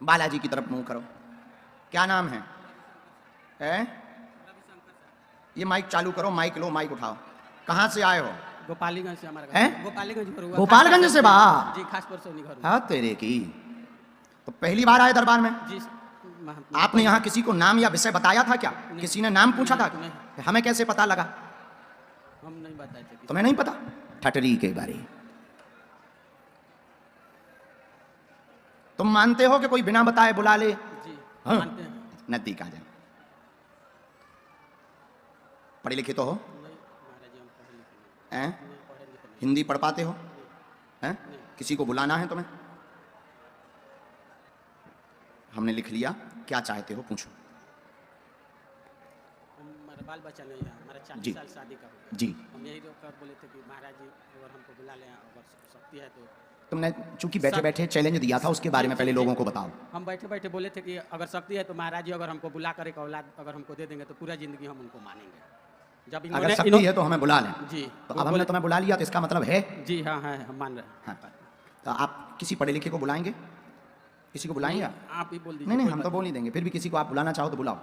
बालाजी की तरफ मुंह करो। क्या नाम है? ये माइक चालू करो, माइक लो, माइक उठाओ। कहाँ से आए हो? गोपालीगंज से हमारा घर। गोपालीगंज घर हुआ। गोपालगंज से बा? जी, खास पर सोनी घर। हाँ तेरे की। तो पहली बार आए दरबार में? जी। आपने यहाँ किसी को नाम या विषय बताया था क्या? किसी ने नाम पूछा था? हमें कैसे पता लगा? हम नहीं बताए थे। तुम्हें नहीं पता? ठटरी के बारे। तुम मानते हो कि कोई बिना बताए बुला ले? जी हाँ? मानते हैं। नजदीक आ जाओ। पढ़े लिखे तो हो? हैं? हिंदी पढ़ पाते हो? हैं? किसी को बुलाना है तुम्हें? हमने लिख लिया। क्या चाहते हो पूछो। हमारा बाल बच्चा नहीं है, हमारा 40 साल शादी का हो गया। जी। हम यही रोक कर बोले थे कि महाराज जी अगर हमको बुला लें, अगर शक्ति है तो। तुमने चूंकि बैठे बैठे चैलेंज दिया था, उसके बारे में पहले लोगों को बताओ। हम बैठे बैठे बोले थे कि अगर शक्ति है तो महाराज जी अगर हमको बुला कर एक औलाद अगर हमको दे देंगे तो पूरा जिंदगी हम उनको मानेंगे। जब अगर शक्ति है तो हमें बुला लें। जी। तो अब हमने तुम्हें बुला लिया तो इसका मतलब है? जी हाँ है, हम मान रहे हैं। हाँ। तो आप किसी पढ़े लिखे को बुलाएंगे? किसी को बुलाएंगे? आप ही बोल दीजिए। नहीं नहीं, हम तो बोल नहीं देंगे। फिर भी किसी को आप बुलाना चाहो तो बुलाओ।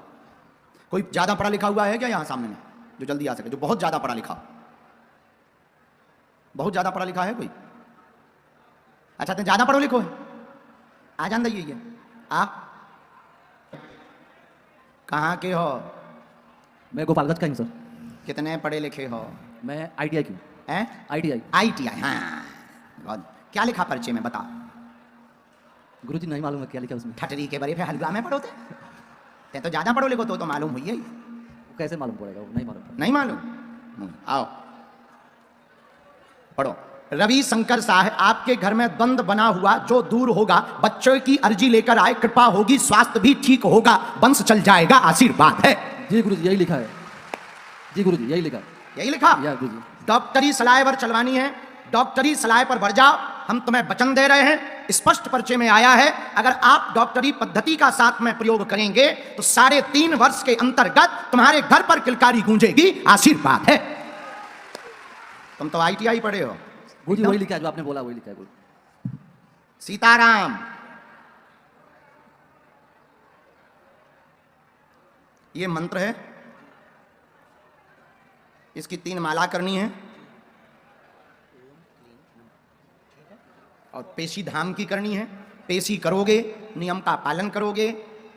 कोई ज्यादा पढ़ा लिखा हुआ है क्या यहाँ सामने में जो जल्दी आ सके? जो बहुत ज्यादा पढ़ा लिखा, बहुत ज्यादा पढ़ा लिखा है कोई? अच्छा तो ज्यादा पढ़ो लिखो है, आ जान दीजिए। आ कहाँ के हो? मैं गोपालगंज का हूँ सर। कितने पढ़े लिखे हो? मैं ITI की हूँ। ITI। ITI, हाँ। क्या लिखा परिचय में बता। गुरुजी नहीं मालूम है क्या लिखा उसमें। ठटरी के बड़े पे हलवा में पढ़ोते ते तो ज्यादा पढ़ो लिखो तो मालूम हुई है। कैसे मालूम पड़ेगा? वो नहीं मालूम। नहीं मालूम? आओ पढ़ो। रवि शंकर साहब, आपके घर में द्वंद्व बना हुआ जो दूर होगा, बच्चों की अर्जी लेकर आए, कृपा होगी, स्वास्थ्य भी ठीक होगा, वंश चल जाएगा, आशीर्वाद है। जी गुरुजी यही लिखा है। जी गुरुजी यही लिखा। यही लिखा? गुरुजी। डॉक्टरी सलाह पर चलवानी है, डॉक्टरी सलाह पर बढ़ जाओ। हम तुम्हें वचन दे रहे हैं, स्पष्ट परिचय में आया है, अगर आप डॉक्टरी पद्धति का साथ में प्रयोग करेंगे तो 3.5 वर्ष के अंतर्गत तुम्हारे घर पर किलकारी गूंजेगी, आशीर्वाद है। तुम तो ITI पढ़े हो। गुरुजी वही लिखा है जो आपने बोला, वही लिखा है गुरु। सीताराम। ये मंत्र है, इसकी 3 माला करनी है और पेशी धाम की करनी है। पेशी करोगे, नियम का पालन करोगे,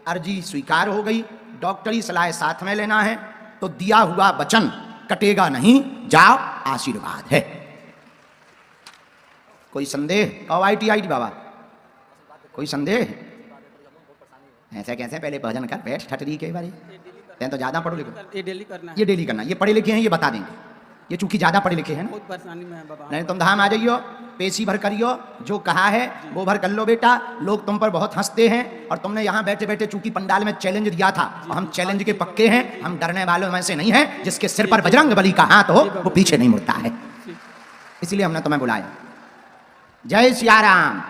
अर्जी स्वीकार हो गई, डॉक्टरी सलाह साथ में लेना है तो दिया हुआ वचन कटेगा नहीं, जाओ, आशीर्वाद है। कोई संदेह? कहो ITI बाबा, कोई संदेह? ऐसे कैसे? पहले भजन कर बैठ ठटरी के बारे। तो ज्यादा पढ़ो लिखो। ये डेली करना है। ये डेली करना। ये पढ़े लिखे हैं, ये बता देंगे। ये चूंकि ज्यादा पढ़े लिखे हैं ना, बहुत परेशानी में है बाबा। नहीं तुम धाम आ जाइयो, पेशी भर करियो, जो कहा है वो भर कर लो बेटा। लोग तुम पर बहुत हंसते हैं और तुमने यहाँ बैठे बैठे चूंकि पंडाल में चैलेंज दिया था, और हम चैलेंज के पक्के हैं, हम डरने वालों में से नहीं हैं। जिसके सिर पर बजरंग बली का हाथ हो वो पीछे नहीं मुड़ता है, इसलिए हमने तुम्हें बुलाया। जय सिया राम।